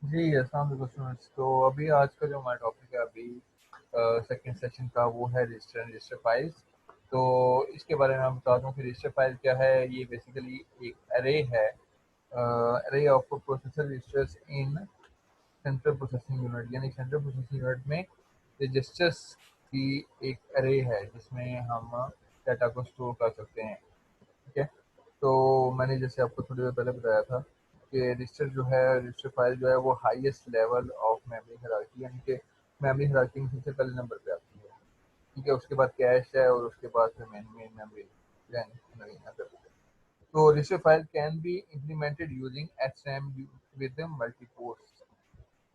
जी, अस्सलाम वालेकुम स्टूडेंट्स। तो अभी आज का जो हमारा टॉपिक है अभी सेकंड सेशन का वो है रजिस्टर एंड रजिस्टर फाइल्स। तो इसके बारे में हम बता दूं कि रजिस्टर फाइल क्या है। ये बेसिकली एक अरे है, array of processor registers in central processing unit. यानी सेंट्रल प्रोसेसिंग यूनिट में रजिस्टर्स की एक अरे है जिसमें हम डाटा को स्टोर कर सकते हैं। ठीक है। तो मैंने जैसे आपको थोड़ी देर पहले बताया था कि रजिस्टर जो है, रजिस्टर फाइल जो है वो highest level of memory hierarchy, यानी कि मेमोरी हायरार्की में सबसे पहले नंबर पे आती है। ठीक है, उसके बाद कैश है और उसके बाद फिर मेन मेन मेमोरी। तो register file can be implemented using HM with multi ports.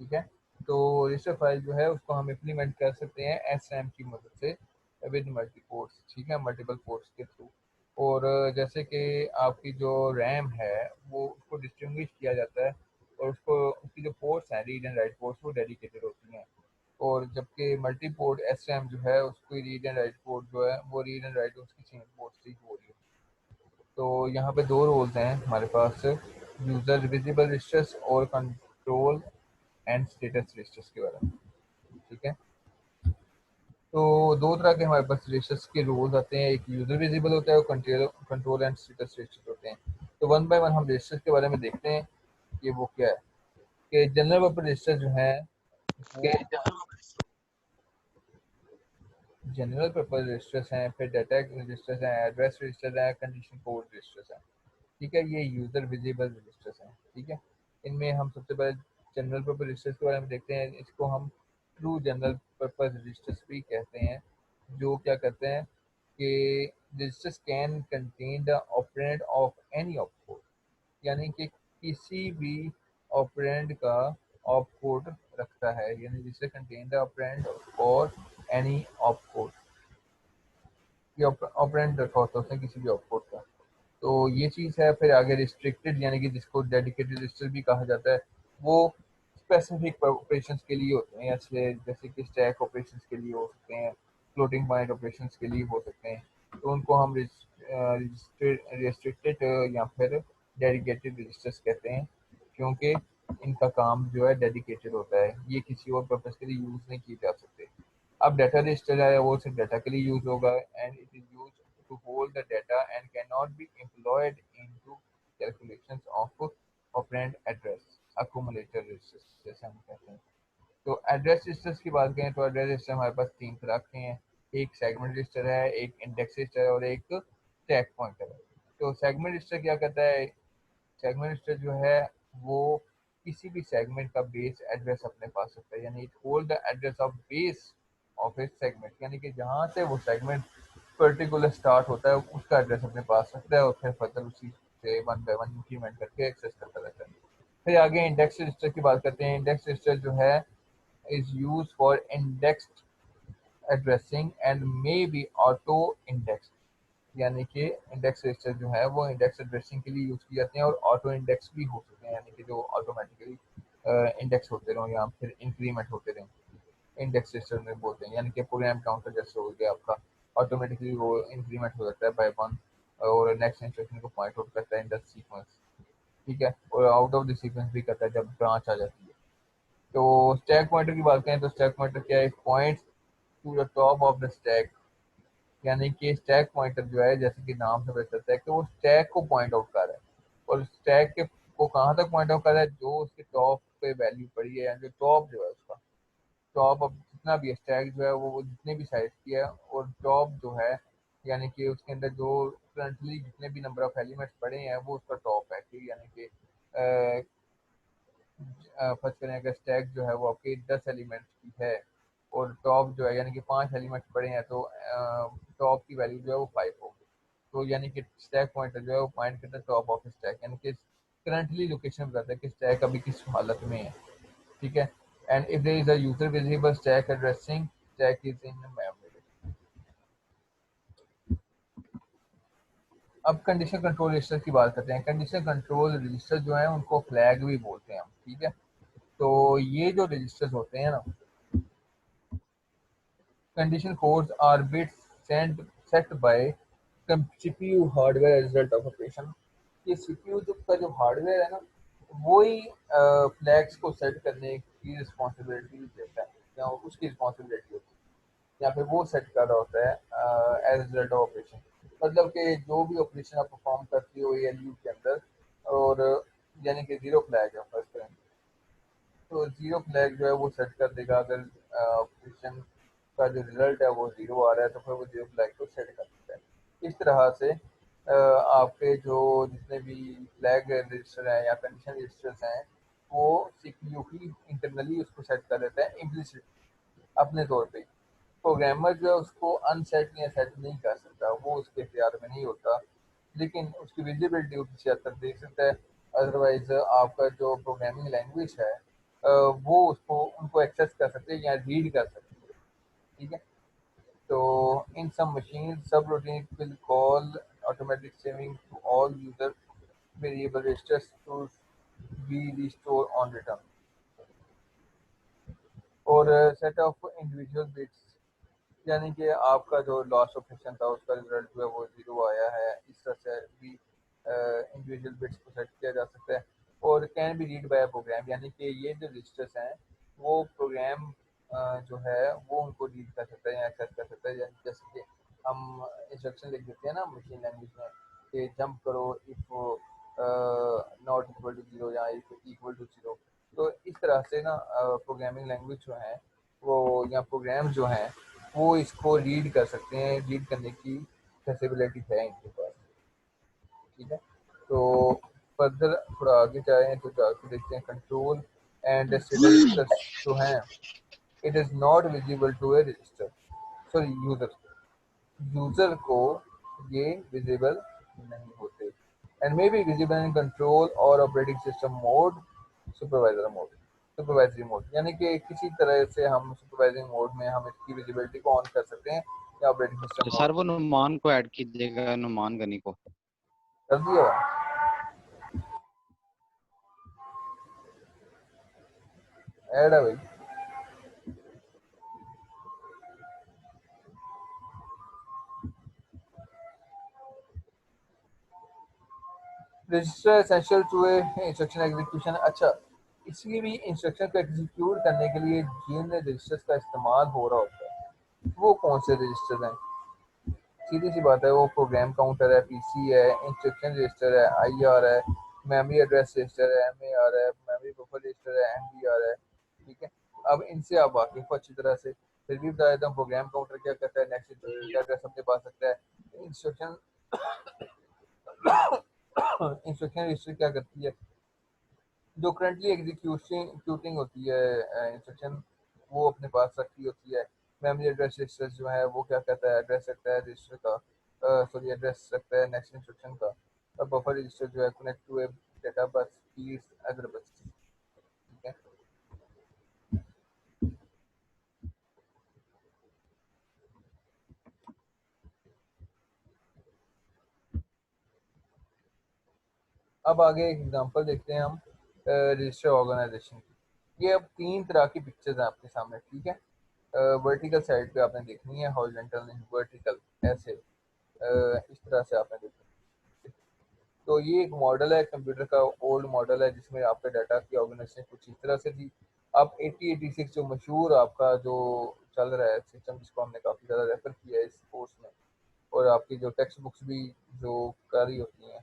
ठीक है। तो रजिस्टर फाइल जो है उसको हम इम्प्लीमेंट कर सकते हैं एचएम की मदद से विद मल्टी पोर्ट्स। ठीक है, मल्टीपल पोर्ट्स के थ्रू। और जैसे कि आपकी जो रैम है वो उसको डिस्टिंग्विश किया जाता है, और उसको उसकी जो पोर्ट्स हैं, रीड एंड राइट पोर्ट्स, वो डेडिकेटेड होती हैं। और जबकि मल्टी पोर्ट एस रैम जो है उसकी रीड एंड राइट पोर्ट जो है वो रीड एंड राइट उसकी सेम पोर्ट से ही हो रही है। तो यहाँ पे दो रोल्स हैं हमारे पास, यूजर विजिबल रजिस्टर्स और कंट्रोल एंड स्टेटस रजिस्टर्स के बारे में। ठीक है। तो दो तरह के हमारे पास रजिस्टर्स के रोल्स आते हैं, एक यूजर विजिबल होता है और कंट्रोल एंड स्टेटस रजिस्टर्स होते हैं। तो वन बाय वन हम रजिस्टर्स के बारे में देखते हैं कि वो क्या है। कि जनरल पर्पस रजिस्टर जो है वो जनरल पर्पस रजिस्टर्स हैं, फिर डाटा रजिस्टर्स हैं, एड्रेस रजिस्टर्स हैं, कंडीशन कोड रजिस्टर्स हैं। ठीक है, ये यूजर विजिबल रजिस्टर्स हैं। ठीक है। इनमें हम सबसे पहले जनरल पर्पस रजिस्टर्स के बारे में देखते हैं। इसको हम ट्रू जनरल पर्पस रजिस्टर्स भी कहते हैं, जो क्या करते हैं कि registers can contain the operand of any opcode. यानी कि किसी भी ऑपरेंड का ऑपकोड रखता है, यानी जिससे कंटेन द ऑपरेंड और एनी ऑपकोड, ये ऑपरेंड रखा होता है उसने किसी भी ऑपकोड का। तो ये चीज़ है। फिर आगे रिस्ट्रिक्टेड, यानी कि जिसको डेडिकेटेड रजिस्टर भी कहा जाता है, वो स्पेसिफिक ऑपरेशंस के लिए होते हैं। जैसे कि स्टैक ऑपरेशंस के लिए हो सकते हैं, फ्लोटिंग पॉइंट ऑपरेशंस के लिए हो सकते हैं। तो उनको हम रिस्ट्रिक्टेड या फिर डेडिकेटेड रजिस्टर्स कहते हैं, क्योंकि इनका काम जो है डेडिकेटेड होता है, ये किसी और पर्पज़ के लिए यूज़ नहीं किए जा सकते। अब डाटा रजिस्टर है वो सिर्फ डाटा के लिए यूज होगा, and it is use to hold the data and can not be employed into calculations of operand address accumulator register जैसे हम कहते हैं। तो एड्रेस रजिस्टर्स की बात करें तो एड्रेस रजिस्टर हमारे पास तीन तरह के हैं। एक सेगमेंट रजिस्टर है, एक इंडेक्स रजिस्टर है और एक स्टैक पॉइंटर है। तो सेगमेंट रजिस्टर क्या करता है? सेगमेंट रजिस्टर जो है वो किसी भी सेगमेंट का बेस एड्रेस अपने पास रखता है, यानी it hold the address of base of it segment. यानी कि जहाँ से वो सेगमेंट पर्टिकुलर स्टार्ट होता है उसका एड्रेस अपने पास रखता है, और फिर फर्दर उसी से वन बाय वन इंक्रीमेंट करके एक्सेस करता रहता है। फिर आगे इंडेक्स रजिस्टर की बात करते हैं। इंडेक्स रजिस्टर जो है is use for indexed addressing and may B auto index. यानी कि इंडेक्स रजिस्टर जो है वो इंडेक्स एड्रेसिंग के लिए यूज किए जाते हैं, और ऑटो इंडेक्स भी हो सकते हैं, यानी कि जो ऑटोमेटिकली इंडेक्स होते रहो या फिर इंक्रीमेंट होते रहें, इंडेक्स रजिस्टर में बोलते हैं। यानी कि प्रोग्राम काउंटर जैसे हो गया आपका, ऑटोमेटिकली वो इंक्रीमेंट हो जाता है बाय वन, और नेक्स्ट इंस्ट्रक्शन को पॉइंट आउट करता है इन द सीक्वेंस। ठीक है, और आउट ऑफ द सीक्वेंस भी करता है जब ब्रांच आ जाती है। तो स्टैक पॉइंटर की बात करें तो स्टैक पॉइंटर क्या है? Point two the top of the stack. यानी कि स्टैक पॉइंटर जो है, जैसे कि नाम से पता चलता है कि वो स्टैक को पॉइंट आउट कर रहा है, और स्टैक के को कहाँ तक पॉइंट आउट कर रहा है? जो उसके टॉप पे वैल्यू पड़ी है, जो टॉप जो है उसका टॉप, अब जितना भी है स्टैक जो है वो जितने भी साइज की है, और टॉप जो है यानी कि उसके अंदर जो करंटली जितने भी नंबर ऑफ एलिमेंट्स पड़े हैं वो उसका टॉप है। ठीक, यानी कि फर्स्ट करें अगर स्टैक जो है वो आपके 10 एलिमेंट्स की है, और टॉप जो है यानी कि 5 एलिमेंट्स पड़े हैं, तो टॉप की वैल्यू जो है वो 5 होगी। तो यानी कि स्टैक पॉइंटर जो है वो पॉइंट करता है टॉप ऑफ स्टैक, यानी कि करंटली लोकेशन बताता है कि स्टैक अभी किस हालत में है। ठीक है। And if there is a user visible stack addressing, stack is in memory. अब कंडीशन कंट्रोल रजिस्टर की बात करते हैं। कंडीशन कंट्रोल रजिस्टर जो है उनको फ्लैग भी बोलते हैं हम। ठीक है। तो ये जो रजिस्टर्स होते हैं ना, condition codes are bits sent set by CPU hardware as result of operation. ये सीपीयू का जो हार्डवेयर है ना, वो ही फ्लैग्स को सेट करने की रिस्पॉन्सिबिलिटी देता है या उसकी रिस्पॉन्सिबिलिटी होती है या फिर वो सेट कर रहा होता है एज रिजल्ट ऑफ ऑपरेशन। मतलब कि जो भी ऑपरेशन आप परफॉर्म करती हो ALU के अंदर, और यानी कि जीरो फ्लैग है फर्स्ट टाइम, तो जीरो फ्लैग जो है वो सेट कर देगा। अगर ऑपरेशन का जो रिजल्ट है वो जीरो आ रहा है तो फिर वो जीरो फ्लैग को सेट कर देता है। इस तरह से आपके जो जितने भी फ्लैग रजिस्टर हैं या कंडीशन रजिस्टर्स हैं वो CPU ही इंटरनली उसको सेट कर देता है इम्प्लिसिट अपने तौर पे। प्रोग्रामर जो है उसको अनसेट या सेट नहीं कर सकता, वो उसके इख्तियार में नहीं होता, लेकिन उसकी विजिबिलिटी वो किसी हद तक देख सकता है। अदरवाइज आपका जो प्रोग्रामिंग लैंग्वेज है वो उसको उनको एक्सेस कर सकते हैं या रीड कर सकते हैं। ठीक है। तो in some machine subroutine will call automatic saving to all user variable registers to be restore on return, और सेट ऑफ इंडिविजुअल बिट्स, यानी कि आपका जो लास्ट ऑपरेशन था उसका रिजल्ट जो है वो जीरो आया है। इस तरह से भी इंडिविजुअल बिट्स को सेट किया जा सकता है। और can be read by program, यानी कि ये जो रजिस्टर्स हैं वो प्रोग्राम जो है वो उनको रीड कर सकता है या एक्सेस कर सकता है। जैसे कि हम इंस्ट्रक्शन लिख देते हैं ना मशीन लैंग्वेज में कि जंप करो if not equal to zero या इफ इक्वल टू जीरो। तो इस तरह से ना प्रोग्रामिंग लैंग्वेज जो है वो या प्रोग्राम जो हैं वो इसको रीड कर सकते हैं, रीड करने की फैसिलिटी है इनके पास। ठीक है। तो फर्दर थोड़ा आगे जाएँ तो जाके देखते हैं कंट्रोल एंड स्टेटस जो हैं, it is not visible to a register, sorry user, user को ये विजिबल नहीं होते। And may be visible in control और operating system mode, supervisor mode, supervisory mode, यानी कि किसी तरह से हम सुपरवाइजिंग मोड में हम इसकी विजिबिलिटी को ऑन कर सकते हैं या ऑपरेटिंग सिस्टम मोड सर वो नुमान को ऐड कीजिएगा, नुमान गनी को। कर दिया। ऐड है भाई। Register essential to a instruction execution. अच्छा, इसलिए भी इंस्ट्रक्शन को एग्जीक्यूट करने के लिए जिन रजिस्टर्स का इस्तेमाल हो रहा होता है वो कौन से रजिस्टर हैं? सीधी सी बात है, वो प्रोग्राम काउंटर है, PC है, इंस्ट्रक्शन रजिस्टर है, IR है, मेमोरी एड्रेस रजिस्टर है, MAR है, मेमोरी बफर रजिस्टर है, MBR है। ठीक है। अब इनसे आप वाकिफ हो अच्छी तरह से। फिर भी बता देता हूँ प्रोग्राम काउंटर क्या करता है, नेक्स्ट इंस्ट्रक्शन क्या कर सकते पा सकता है। इंस्ट्रक्शन इंस्ट्रक्शन रजिस्टर क्या करती है, जो करंटली एग्जीक्यूटिंग होती है इंस्ट्रक्शन वो अपने पास रखी होती है। मेमोरी एड्रेस रजिस्टर जो है वो क्या कहता है, एड्रेस रखता है रजिस्टर का, सॉरी एड्रेस रखता है नेक्स्ट इंस्ट्रक्शन का। और बफर रजिस्टर जो है connect to a data bus feeds other bus. ठीक है। अब आगे एक एग्जांपल देखते हैं हम रजिस्टर ऑर्गेनाइजेशन की। ये अब तीन तरह की पिक्चर्स हैं आपके सामने। ठीक है। वर्टिकल साइड पे आपने देखनी है, हॉरिजॉन्टल नहीं, वर्टिकल ऐसे इस तरह से आपने देखनी है। तो ये एक मॉडल है कंप्यूटर का, ओल्ड मॉडल है जिसमें आपका डाटा की ऑर्गेनाइजेशन कुछ इस तरह से थी। अब 8086 जो मशहूर आपका जो चल रहा है सिस्टम, जिसको हमने काफ़ी ज़्यादा रेफर किया है इस कोर्स में, और आपकी जो टेक्स्ट बुक्स भी जो कर रही होती हैं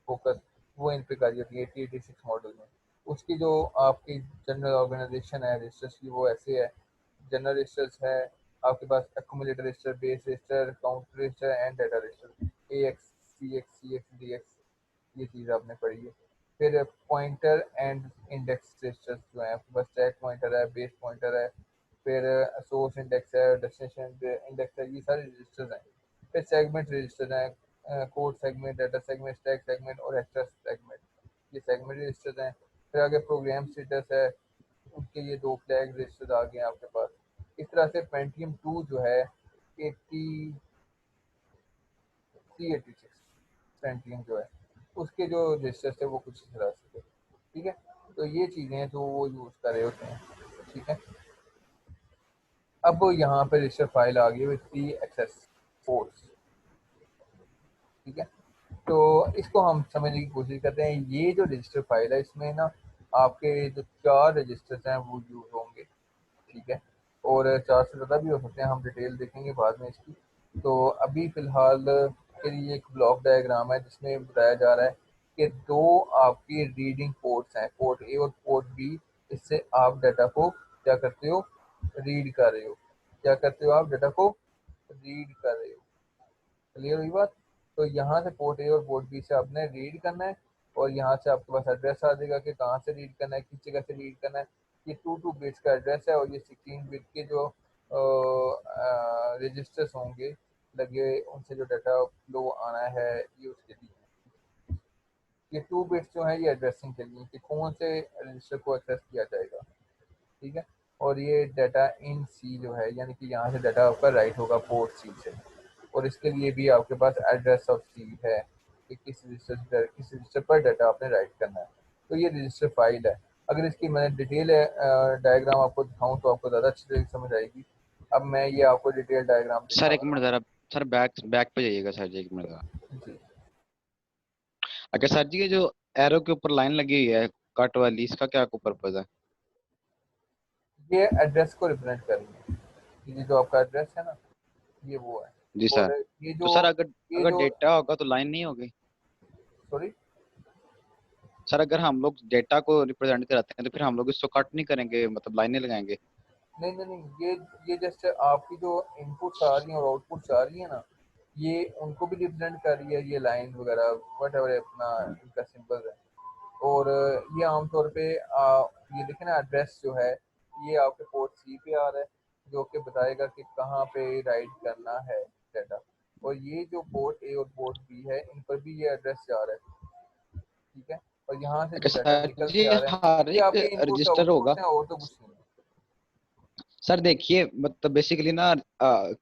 फोकस, वो इन पे करी होती है 8086 मॉडल में। उसकी जो आपकी जनरल ऑर्गेनाइजेशन है रजिस्टर्स की वो ऐसे है। जनरल रजिस्टर्स है आपके पास, accumulator register, base register, counter register and data register, AX CX CX DX, ये चीज़ आपने पढ़ी है। फिर पॉइंटर एंड इंडेक्स रजिस्टर्स जो है आपके पास, स्टैक पॉइंटर है, बेस पॉइंटर है, फिर सोर्स इंडेक्स है, डेस्टिनेशन इंडेक्स है, ये सारे रजिस्टर्स हैं। फिर सेगमेंट रजिस्टर हैं, code segment, data segment, stack segment और एक्स्ट्रा सेगमेंट, ये सेगमेंट रजिस्टर्स हैं। फिर आगे प्रोग्राम स्टेटस है, उनके ये दो फ्लैग रजिस्टर्स आ गए हैं आपके पास। इस तरह से पेंटियम 2 जो है 386 पेंटियम जो है उसके जो रजिस्टर्स थे वो कुछ इस तरह से थे। ठीक है। तो ये चीज़ें हैं जो वो यूज़ कर रहे होते हैं। ठीक है। अब यहाँ पे रजिस्टर फाइल आ गई विद 3 एक्सेस पोर्ट्स। ठीक है। तो इसको हम समझने की कोशिश करते हैं। ये जो रजिस्टर फाइल है इसमें ना आपके जो 4 रजिस्टर्स हैं वो यूज़ होंगे, ठीक है। और 4 से ज़्यादा भी हो सकते हैं, हम डिटेल देखेंगे बाद में इसकी। तो अभी फ़िलहाल के लिए एक ब्लॉक डायग्राम है जिसमें बताया जा रहा है कि 2 आपकी रीडिंग पोर्ट्स हैं, पोर्ट ए और पोर्ट बी। इससे आप डाटा को क्या करते हो, रीड कर रहे हो। क्या करते हो, आप डाटा को रीड कर रहे हो। क्लियर हुई बात? तो यहाँ से पोर्ट ए और पोर्ट बी से आपने रीड करना है, और यहाँ से आपके पास एड्रेस आ जाएगा कि कहाँ से रीड करना है, किस जगह से रीड करना है। ये 2 बिट्स का एड्रेस है, और ये 16 बिट के जो रजिस्टर्स होंगे लगे, उनसे जो डाटा फ्लो आना है ये उसके लिए। ये 2 बिट्स जो है ये एड्रेसिंग के लिए कि कौन से रजिस्टर को एक्सेस किया जाएगा, ठीक है। और ये डाटा इन सी जो है, यानी कि यहाँ से डाटा आपका राइट होगा पोर्ट सी से, और इसके लिए भी आपके पास एड्रेस ऑफ सी है कि किस रजिस्टर पर डाटा आपने राइट करना है। तो ये रजिस्टर फाइल है। अगर इसकी मैं डिटेल डायग्राम आपको दिखाऊं तो आपको ज़्यादा अच्छी तरीके से समझ आएगी। अब मैं ये आपको डिटेल डायग्राम सर एक दिखाऊंगा। मिनट जरा, सर बैक बैक पे जाइएगा सर जी, एक मिनट जरा। जी, अच्छा सर जी, ये जो एरो के ऊपर लाइन लगी हुई है कट वाली, इसका क्या को पर्पज है? ये एड्रेस को रिप्रेजेंट कर रही है। ये जो आपका एड्रेस है ना, ये वो है। जी सर। और ये तो जो सर अगर ये अगर जो डेटा होगा तो लाइन नहीं होगी? सॉरी, सर अगर हम लोग डेटा को रिप्रेजेंट कराते हैं तो फिर हम लोग इसको कट नहीं करेंगे, मतलब लाइनें लगाएंगे? नहीं नहीं नहीं, ये जस्ट आपकी जो इनपुट्स आ रही हैं और आउटपुट्स आ रही है ना, ये उनको भी रिप्रेजेंट कर रही है, ये लाइन वगैरह वट एवर अपना इनका सिंबल है। और ये आमतौर पे ये देखें ना, एड्रेस जो है ये आपके पोर्ट सी पे आ रहा है, जो कि बताएगा कि कहाँ पे राइट करना है डाटा। और ये जो पोर्ट ए और पोर्ट बी है, इन पर भी ये एड्रेस जा रहा है, ठीक है। और यहाँ से अच्छा जो डाटा सर निकल जी, के आ रहा है, हर ये एक आपके इनपुट्स रजिस्टर होगा? आउटपुट्स हैं, और तो कुछ नहीं है। सर देखिए, मतलब बेसिकली ना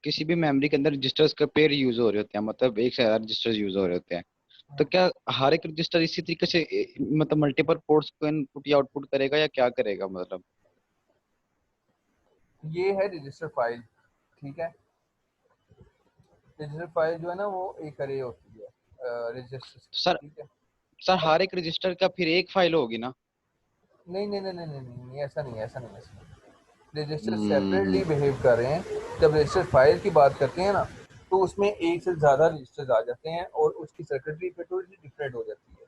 किसी भी मेमोरी के अंदर रजिस्टर्स का पेयर यूज हो रहे होते हैं, मतलब एक से ज्यादा रजिस्टर्स यूज हो रहे होते हैं। तो क्या हर एक रजिस्टर इसी तरीके से मतलब मल्टीपल पोर्ट्स को इनपुट या आउटपुट करेगा या क्या करेगा मतलब? ये है रजिस्टर फाइल, ठीक है। रजिस्टर फाइल जो है ना वो एक अरे होती है रजिस्टर्स तो की, सर ठीक है। सर अब हर एक रजिस्टर का फिर एक फाइल होगी ना? नहीं नहीं नहीं नहीं नहीं नहीं नहीं, ऐसा नहीं, ऐसा नहीं, ऐसा नहीं। रजिस्टर हम्म। सेपरेटली बिहेव कर रहे हैं। जब रजिस्टर फाइल की बात करते हैं ना, तो उसमें एक से ज़्यादा रजिस्टर्स आ जाते हैं, और उसकी सर्किटरी पे थोड़ी सी डिफरेंट हो जाती है,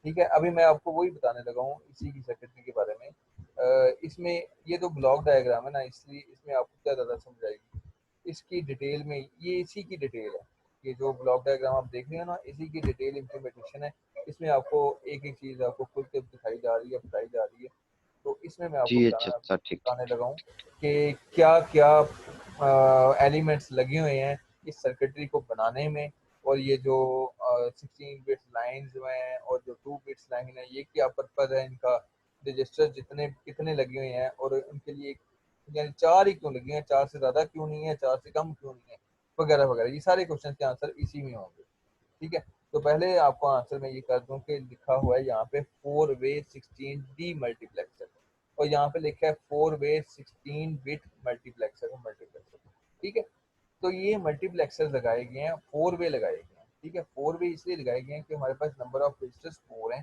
ठीक है। अभी मैं आपको वही बताने लगा हूँ इसी की सर्किटरी के बारे में। इसमें ये तो ब्लॉक डायग्राम है ना, इसलिए इसमें आपको क्या ज़्यादा समझ आएगी। इसकी डिटेल में ये इसी की डिटेल है। ये जो ब्लॉक डायग्राम आप देख रहे हो ना, इसी की डिटेल इम्प्लीमेंटेशन है। इसमें आपको एक एक चीज़ आपको खुल के दिखाई जा रही है, बताई जा रही है। तो इसमें मैं आपको जी अच्छा अच्छा, ठीक ठीक। बताने लगा हूँ कि क्या क्या एलिमेंट्स लगे हुए हैं इस सर्किटरी को बनाने में। और ये जो 16 बिट्स लाइन्स जो हैं और जो 2 बिट्स लाइन है, ये क्या पर्पज़ है इनका, रजिस्टर जितने कितने लगे हुए हैं, और उनके लिए यानी 4 ही क्यों लगे हैं, 4 से ज़्यादा क्यों नहीं है, 4 से कम क्यों नहीं है, वगैरह वगैरह। ये सारे क्वेश्चन के आंसर इसी में होंगे, ठीक है। तो पहले आपको आंसर मैं ये कर दूं कि लिखा हुआ है यहाँ पे 4 वे 16 डी मल्टीप्लेक्सर, और यहाँ पे लिखा है 4 वे 16 बिट मल्टीप्लेक्सर, ठीक है। तो ये मल्टीप्लेक्सर लगाए गए हैं, 4 वे लगाए गए हैं, ठीक है। 4 वे इसलिए लगाए गए हैं कि हमारे पास नंबर ऑफ रजिस्टर्स 4 हैं,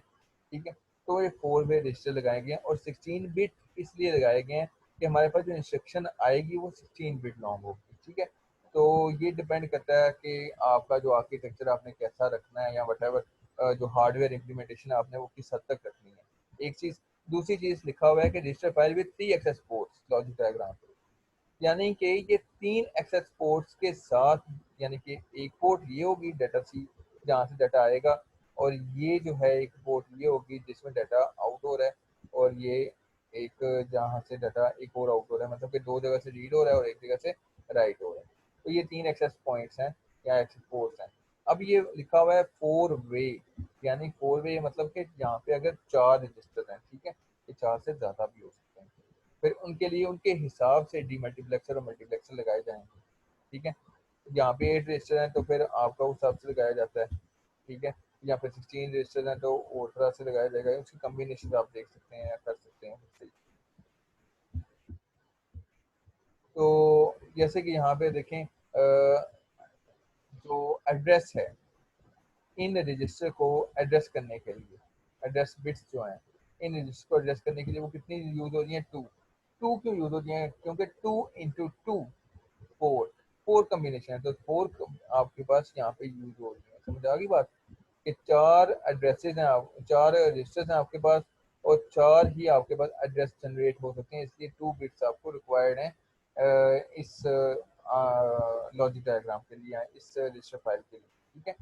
ठीक है। तो ये 4 वे रजिस्टर लगाए गए हैं, और 16 बिट इसलिए लगाए गए हैं कि हमारे पास जो इंस्ट्रक्शन आएगी वो 16 बिट लॉन्ग होगी, ठीक है। तो ये डिपेंड करता है कि आपका जो आर्किटेक्चर आपने कैसा रखना है, या वट एवर जो हार्डवेयर इम्प्लीमेंटेशन आपने वो किस हद तक रखनी है, एक चीज़। दूसरी चीज़ लिखा हुआ है कि register file with 3 access ports logic diagram, यानी कि ये 3 एक्सेस पोर्ट्स के साथ, यानी कि एक पोर्ट ये होगी डाटा सी, जहाँ से डाटा आएगा, और ये जो है एक पोर्ट ये होगी जिसमें डाटा आउट हो रहा है, और ये एक जहाँ से डाटा एक और आउट हो रहा है, मतलब कि 2 जगह से रीड हो रहा है और एक जगह से राइट हो रहा है। तो ये 3 एक्सेस पॉइंट्स हैं या एक्सेस पोर्ट्स हैं। अब ये लिखा हुआ है 4 वे, यानी 4 वे मतलब कि यहाँ पे अगर 4 रजिस्टर हैं, ठीक है, ये 4 से ज़्यादा भी हो सकते हैं। फिर उनके लिए उनके हिसाब से डीमल्टीप्लेक्सर और मल्टीप्लेक्सर लगाए जाएंगे, ठीक है। यहाँ पे 8 रजिस्टर हैं तो फिर आपका उस हिसाब से लगाया जाता है, ठीक है। यहाँ पे 16 रजिस्टर हैं तो और तरह से लगाया जाएगा, उसकी कम्बिनेशन आप देख सकते हैं या कर सकते हैं उससे। तो जैसे कि यहाँ पे देखें, जो एड्रेस है, इन रजिस्टर को एड्रेस करने के लिए एड्रेस बिट्स जो हैं, इन रजिस्टर को एड्रेस करने के लिए वो कितनी यूज हो रही है, 2। 2 क्यों यूज हो रही है, क्योंकि 2 × 2 4 4 कम्बिनेशन है, तो 4 आपके पास यहाँ पे यूज हो रही है। समझ आ गई बात कि 4 एड्रेसेस हैं, 4 रजिस्टर्स हैं आपके पास, और 4 ही आपके पास एड्रेस जनरेट हो सकते हैं, इसलिए 2 बिट्स आपको रिक्वायर्ड हैं इस लॉजिक डायग्राम के लिए, इस रजिस्टर फाइल के लिए। ठीक है,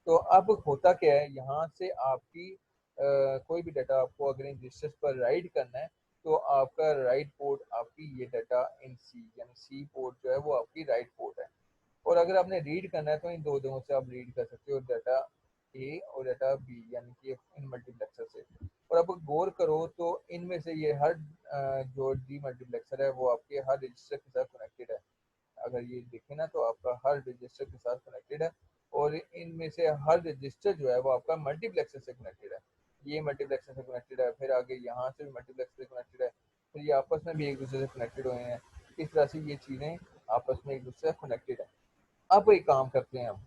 तो अब होता क्या है, यहाँ से आपकी कोई भी डाटा आपको अगर इन रजिस्टर्स पर राइट करना है, तो आपका राइट पोर्ट आपकी ये डाटा इन सी, यानी सी पोर्ट जो है वो आपकी राइट पोर्ट है। और अगर आपने रीड करना है तो इन दो जगहों से आप रीड कर सकते हो, डाटा ए और डाटा बी, यानी कि इन मल्टीप्लेक्सर से। और आप गौर करो तो इनमें से ये हर जो डी मल्टीप्लेक्सर है वो आपके हर रजिस्टर के साथ कनेक्टेड है। अगर ये देखें ना तो आपका हर रजिस्टर के साथ कनेक्टेड है, और इनमें से हर रजिस्टर जो है वो आपका मल्टीप्लेक्सर से कनेक्टेड है। ये मल्टीप्लेक्सर से कनेक्टेड है, फिर आगे यहाँ से भी मल्टीप्लेक्सर से कनेक्टेड है, फिर ये आपस में भी एक दूसरे से कनेक्टेड हुए हैं। इस तरह से ये चीज़ें आपस में एक दूसरे से कनेक्टेड है। अब एक काम करते हैं हम,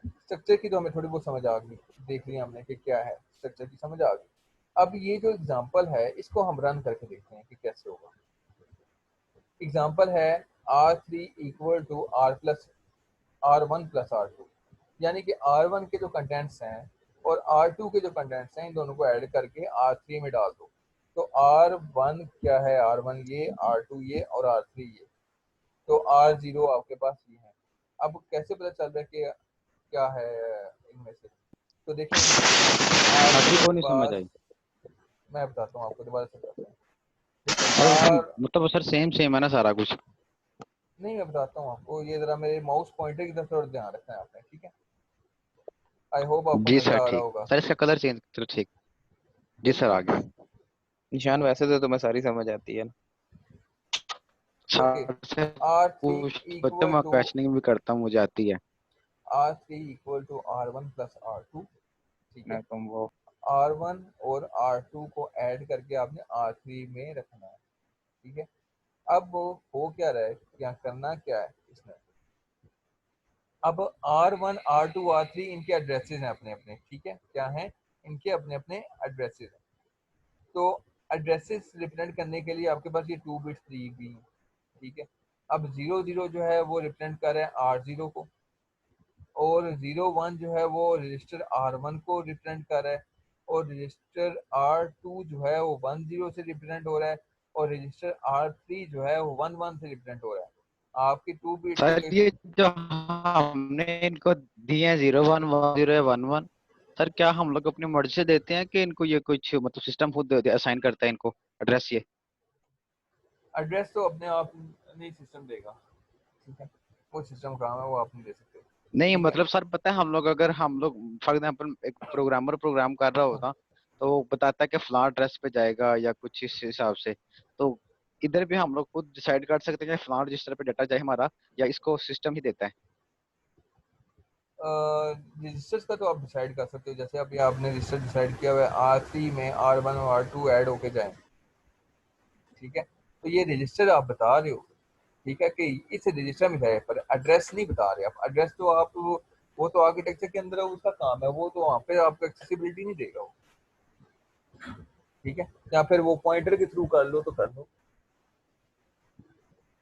स्ट्रक्चर की तो हमें थोड़ी बहुत समझ आ गई, देख लिया हमने कि क्या है, स्ट्रक्चर की समझ आ गई। अब ये जो एग्जांपल है इसको हम रन करके देखते हैं कि कैसे होगा। एग्जांपल है R3 equal to R1 plus R2, यानी कि R1 के जो कंटेंट्स हैं और R2 के जो कंटेंट्स हैं, इन दोनों को ऐड करके R3 में डाल दो। तो R1 क्या है, R1 ये, R2 ये और R3 ये, तो R0 आपके पास ये है। अब कैसे पता चल रहा है कि क्या है इनमें से, तो देखें आखिरी आपके को नहीं समझ पास, आई। मैं बताता हूँ आपको, दोबारा से बताता हूँ। अरे देखिए सर आर, मतलब सर सेम सेम है ना सारा कुछ। नहीं मैं बताता हूँ आपको, ये जरा मेरे माउस पॉइंटर की तरफ थोड़ा ध्यान रखना है आपने, ठीक है। आई होप आपको जी नजर सर आ रहा ठीक। होगा। सर इसका कलर चेंज तो ठीक। जी सर आ गया। निशान वैसे तो तुम्हें सारी समझ आती है ना। ओके, सर से R3 पूछ बच्चों इक्वल मैं टू क्वेश्चनिंग भी करता हूँ मुझे आती है। R1 प्लस R2, ठीक है। ना तुम वो R1 और R2 को ऐड करके आपने R3 में रखना है, ठीक है। अब हो क्या रहा है, क्या करना क्या है इसमें, अब R1 R2 R3 इनके एड्रेसेस हैं अपने अपने, ठीक है, क्या हैं, इनके अपने अपने एड्रेसेस हैं। तो एड्रेसेस रिप्रेजेंट करने के लिए आपके पास ये 2 बिट्स दी गई, ठीक है। अब 00 जो है वो रिप्रेजेंट कर रहा है R0 को, और 01 जो है वो रजिस्टर R1 को रिप्रेजेंट कर रहा है, और रजिस्टर R2 जो है वो 10 से रिप्रेजेंट हो रहा है, और रजिस्टर R3 जो है वो 11 से रिप्रेजेंट हो रहा है। आपकी 2 बिट्स है सर तो ये जो हमने इनको दिए हैं 01 10 11, सर क्या हम लोग अपनी मर्जी से देते हैं कि इनको ये कुछ मतलब सिस्टम खुद असाइन करता है इनको एड्रेस ये। एड्रेस तो अपने आप नहीं सिस्टम देगा, ठीक है। वो सिस्टम काम है, वो आप नहीं दे सकते, नहीं ठीक है। मतलब सर पता है हम लोग अगर हम लोग फॉर एग्जाम्पल एक प्रोग्रामर प्रोग्राम कर रहा होता तो वो बताता है कि फलां एड्रेस पे जाएगा या कुछ इस हिसाब से। तो इधर भी हम लोग खुद डिसाइड कर सकते हैं कि फलां रजिस्टर पे डाटा जाए हमारा, या इसको सिस्टम ही देता है। रजिस्टर्स का तो आप डिसाइड कर सकते हो, जैसे अभी आपने रजिस्टर डिसाइड किया हुआ है R3 में R1 और R2 ऐड होके जाएं, ठीक है। तो ये रजिस्टर आप बता रहे हो, ठीक है, कि इस रजिस्टर में जाए, पर एड्रेस नहीं बता रहे आप। एड्रेस तो आप वो तो आर्किटेक्चर के अंदर उसका काम है, वो तो वहाँ पे आपको एक्सेसिबिलिटी नहीं देगा वो, ठीक है। या फिर वो पॉइंटर के थ्रू कर लो तो कर लो,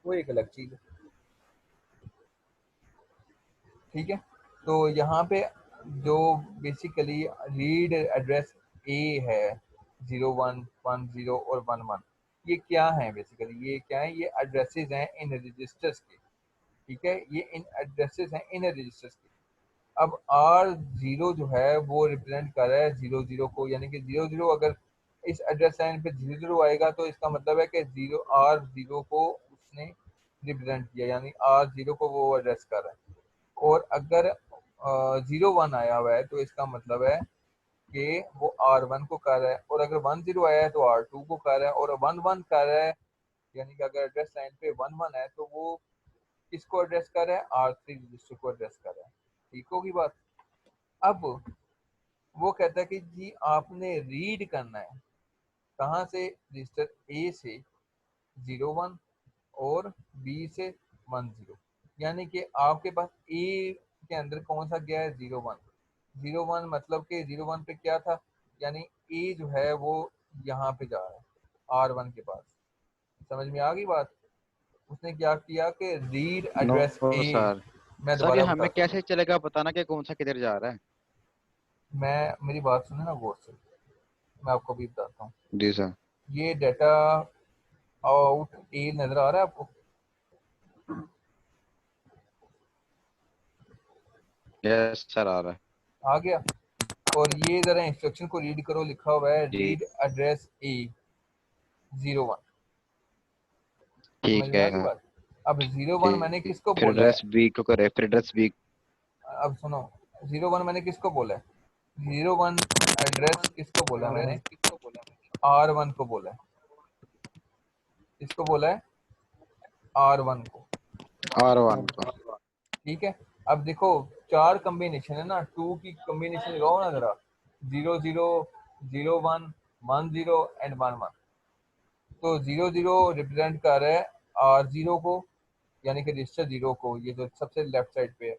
वो एक अलग चीज है, ठीक है। तो यहाँ पे जो बेसिकली रीड एड्रेस ए है, 01 10 और 11, ये क्या है बेसिकली, ये क्या है, ये एड्रेसेस हैं इन रजिस्टर्स के, ठीक है। ये इन एड्रेसेस हैं इन रजिस्टर्स के। अब R0 जो है वो रिप्रेजेंट कर रहा है 00 को, यानी कि 00 अगर इस एड्रेस लाइन पे 00 आएगा तो इसका मतलब है कि R0 को उसने रिप्रेजेंट किया, यानी R0 को वो एड्रेस कर रहा है। और अगर 01 आया हुआ है तो इसका मतलब है कि वो R1 को कर रहा है, और अगर 10 आया है तो R2 को कर रहा है, और 11 कर रहा है, यानी कि अगर एड्रेस लाइन पे 11 है तो वो किसको एड्रेस कर रहा है, R3 रजिस्टर को एड्रेस कर रहा है, ठीक होगी बात। अब वो कहता है कि जी आपने रीड करना है कहाँ से, रजिस्टर ए से 01 और बी से 10, यानी कि आपके पास ए के अंदर कौन सा गया है, 01। 01 मतलब कि 01 पे क्या था, यानी ए जो है वो यहाँ पे जा रहा है R1 के पास। समझ में आ गई बात? उसने क्या किया कि read no address A, sir. मैं सर ये दोबारा हमें बताता हूँ, कैसे चलेगा बताना कि कौन सा किधर जा रहा है? मैं मेरी बात सुने ना गौर से, मैं आपको भी बताता हूँ। जी सर। ये डाटा आउट ए नजर आ रहा है आपको? यस सर आ रहा है। आ गया। और ये जरा इंस्ट्रक्शन को रीड करो, लिखा हुआ है जी रीड एड्रेस ए 01। समझ ठीक में है आ गई बात? अब 01 मैंने जी। किसको फिर बोला है? एड्रेस बी को करे, फिर एड्रेस बी। अब सुनो, 01 मैंने किसको बोला है? 01 एड्रेस किसको बोला है मैंने? R1 को बोला है। किसको बोला है? R1 को। R1 को। ठीक है। अब देखो, चार कॉम्बिनेशन है ना, टू की कॉम्बिनेशन लगाओ ना जरा, 00, 01, 10 एंड 11। तो 00 रिप्रेजेंट कर रहा है R0 को, यानी कि रजिस्टर 0 को, ये जो सबसे लेफ्ट साइड पे है।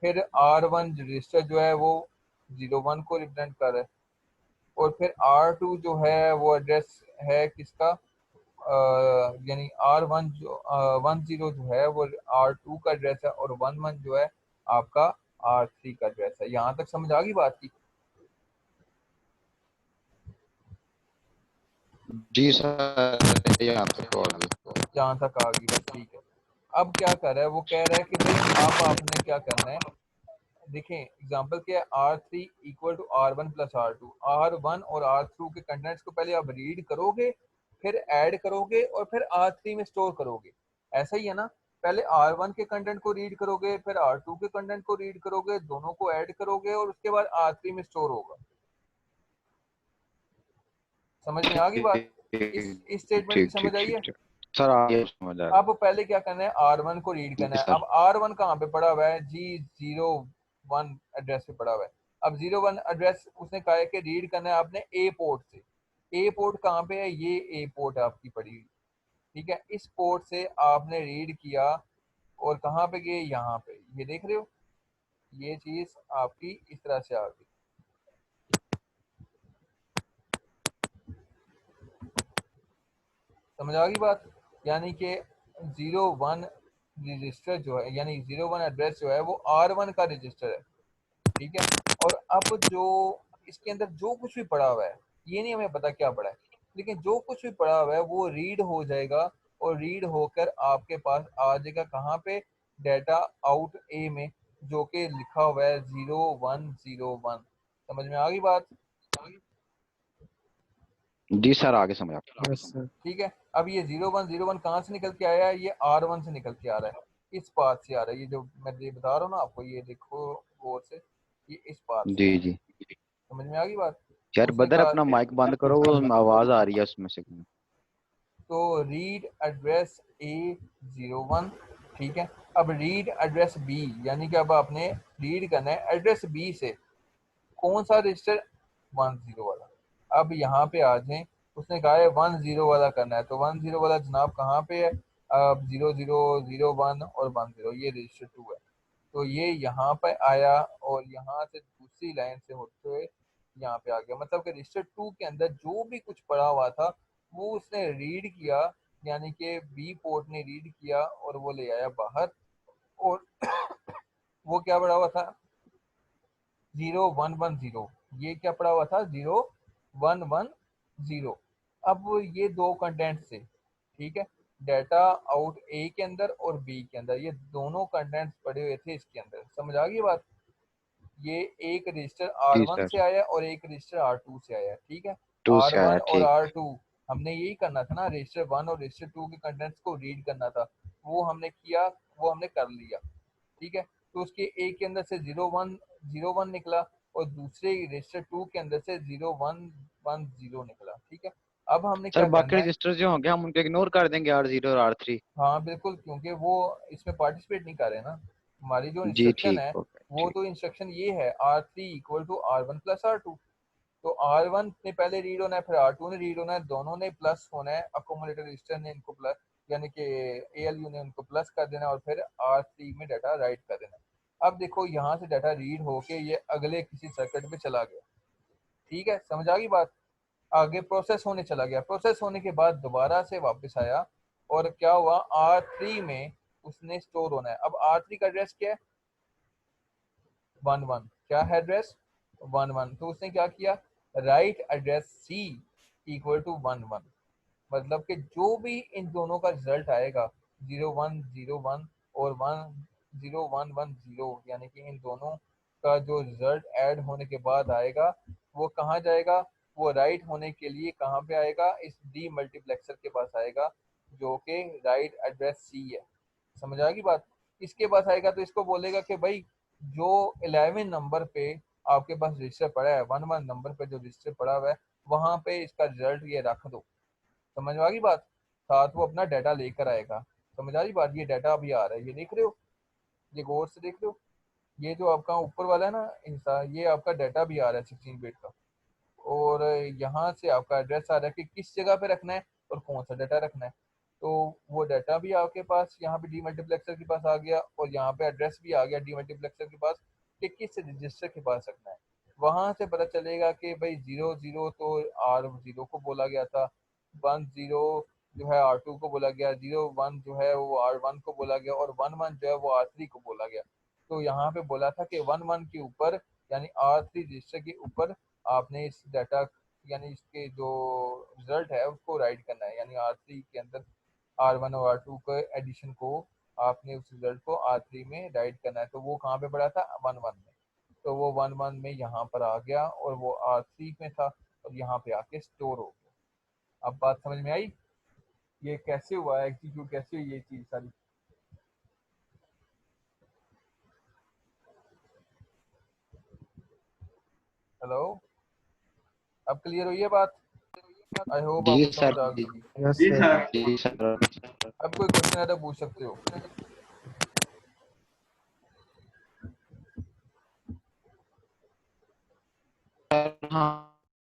फिर R1 रजिस्टर जो है वो 01 को रिप्रेजेंट कर रहा है। और फिर R2 जो है वो एड्रेस है किसका, यानी R1 जो 10 जो है वो R2 का एड्रेस है, और 11 जो है आपका R3 का एड्रेस है। यहाँ तक समझ आ गई बात की? जी सर यहाँ तक तो आ गई। जहाँ तक आ गई बस ठीक है। अब क्या कर रहा है, वो कह रहा है कि भाई अब आपने क्या करना है। देखें एग्जांपल क्या है, R3 equal to R1 plus R2। R1 और R2 के कंटेंट्स को पहले आप रीड करोगे, फिर ऐड करोगे, और फिर R3 में स्टोर करोगे। ऐसा ही है ना? पहले R1 के कंटेंट को रीड करोगे, फिर R2 के कंटेंट को रीड करोगे, दोनों को ऐड करोगे, और उसके बाद R3 में स्टोर होगा। समझ में आ गई बात? ठीक इस स्टेटमेंट की ठीक समझ ठीक आई ठीक है? ठीक। सर आगे समझ आ गया। अब पहले क्या करना है, R1 को रीड करना जी है। सर। अब R1 कहाँ पे पड़ा हुआ है? G01 एड्रेस पे पड़ा हुआ है। अब 01 एड्रेस उसने कहा है कि रीड करना है आपने ए पोर्ट से। ए पोर्ट कहाँ पे है? ये ए पोर्ट आपकी पड़ी हुई। ठीक है, इस पोर्ट से आपने रीड किया, और कहाँ पे गए? यहाँ पे, ये देख रहे हो, ये चीज आपकी इस तरह से आ गई। समझ आ गई बात? यानी कि 01 रजिस्टर जो है, यानी 01 एड्रेस जो है वो R1 का रजिस्टर है। ठीक है। और अब जो इसके अंदर जो कुछ भी पड़ा हुआ है, ये नहीं हमें पता क्या पड़ा है, लेकिन जो कुछ भी पड़ा हुआ है वो रीड हो जाएगा, और रीड होकर आपके पास आ जाएगा कहाँ पे? डाटा आउट ए में, जो कि लिखा हुआ है 0101। समझ में आ गई बात? जी सर आगे समझ आ गया। Yes sir. ठीक है। अब ये 0101 कहाँ से निकल के आया है? ये R1 से निकल के आ रहा है, इस पाथ से आ रहा है। ये जो मैं ये बता रहा हूँ ना आपको, ये देखो गौर से, ये इस पाथ से आ जी रहा है। जी। समझ में आ गई बात? तो यार उसने बदर कहा, अपना माइक बंद करो, वो आवाज आ रही है उसमें से। तो रीड एड्रेस A01। ठीक है। अब रीड एड्रेस बी, यानी कि अब आपने रीड करना है एड्रेस बी से कौन सा रजिस्टर? 10 वाला। अब यहाँ पे आ जाए, उसने कहा है 10 वाला करना है, तो 10 वाला जनाब कहाँ पे है? अब 0001 और 10, ये रजिस्टर 2 है। तो ये यहाँ पे आया, और यहाँ से दूसरी लाइन से होते हुए यहाँ पे आ गया। मतलब कि रजिस्टर 2 के अंदर जो भी कुछ पड़ा हुआ था वो उसने रीड किया, यानी कि बी पोर्ट ने रीड किया और वो ले आया बाहर। और वो क्या पड़ा हुआ था? 0110। ये क्या पड़ा हुआ था? 0110। अब ये दो कंटेंट से, ठीक है, डाटा आउट ए के अंदर और बी के अंदर, ये दोनों कंटेंट्स पड़े हुए थे इसके अंदर। समझ आ गई बात? ये एक रजिस्टर जी R1 सर। से आया और एक रजिस्टर R2 से आया। ठीक है। 2 से आया R1 और ठीक। R2 हमने यही करना था ना, रजिस्टर 1 और रजिस्टर 2 के कंटेंट्स को रीड करना था। वो हमने किया, वो हमने कर लिया। ठीक है। तो उसके एक के अंदर से 0101 निकला, और दूसरे रजिस्टर 2 के अंदर से 0110 निकला। ठीक है। अब हमने सर क्या बाकी करना है? रजिस्टर जो होंगे हम उनको इग्नोर कर देंगे, R0 और R3। हाँ बिल्कुल, क्योंकि वो इसमें पार्टिसिपेट नहीं कर रहे ना। हमारी जो जी इंस्ट्रक्शन ठीक है, ओके वो ठीक। तो इंस्ट्रक्शन ये है R3 equal to R1 plus R2। तो R1 ने पहले रीड होना है, फिर R2 ने रीड होना है, दोनों ने प्लस होना है। अकोमोडेटर रजिस्टर ने इनको प्लस, यानी कि ALU ने उनको प्लस कर देना, और फिर R3 में डाटा राइट कर देना। अब देखो यहाँ से डाटा रीड होके ये अगले किसी सर्किट पे चला गया। ठीक है, समझ आ गई बात? आगे प्रोसेस होने चला गया, प्रोसेस होने के बाद दोबारा से वापस आया और क्या हुआ, R3 में उसने स्टोर होना है। अब R3 का एड्रेस क्या है, 11, क्या है एड्रेस 11। तो उसने क्या किया, write address C equal to 11, मतलब कि जो भी इन दोनों का रिजल्ट आएगा 0101 और 10110, यानी कि इन दोनों का जो रिजल्ट ऐड होने के बाद आएगा वो कहाँ जाएगा, वो राइट होने के लिए कहाँ पे आएगा, इस डी मल्टीप्लेक्सर के पास आएगा जो कि राइट एड्रेस सी है। समझ आ गई बात। इसके पास आएगा तो इसको बोलेगा कि भाई जो 11 नंबर पे आपके पास रजिस्टर पड़ा है, 11 नंबर पे जो रजिस्टर पड़ा हुआ है वहां पे इसका रिजल्ट ये रख दो। समझ आ गई बात। साथ वो अपना डाटा लेकर आएगा। समझ आ रही बात। ये डाटा अभी आ रहा है, ये देख रहे हो, ये गौर से देख रहे हो, ये जो आपका ऊपर वाला है ना हिस्सा, ये आपका डाटा भी आ रहा है 16 बिट का। और यहाँ से आपका एड्रेस आ रहा है कि किस जगह पे रखना है और कौन सा डाटा रखना है। तो वो डाटा भी आपके पास यहाँ पे डीमल्टीप्लेक्सर के पास आ गया और यहाँ पे एड्रेस भी आ गया डीमल्टीप्लेक्सर के पास कि किस रजिस्टर के पास रखना है। वहां से पता चलेगा कि भाई 00 तो R0 को बोला गया था, 10 जो है R2 को बोला गया, 01 जो है वो R1 को बोला गया और 11 जो है वो R3 को बोला गया। तो यहाँ पे बोला था कि 11 के ऊपर यानी R3 रजिस्टर के ऊपर आपने इस डाटा यानी इसके जो रिजल्ट है उसको राइट करना है, यानी R3 के अंदर R1 और R2 के एडिशन को आपने उस रिजल्ट को R3 में राइट करना है। तो वो कहाँ पे पड़ा था, 11 में। तो वो 11 में यहाँ पर आ गया और वो R3 में था और यहाँ पे आके स्टोर हो गया। अब बात समझ में आई, ये कैसे हुआ है, एग्जीक्यूट कैसे हुई ये चीज सारी। हेलो, अब क्लियर हुई है बात। आई होप जी आपको सर। समझ आ गई होगी। Yes sir. जी सर। अब कोई क्वेश्चन है तो पूछ सकते हो। हाँ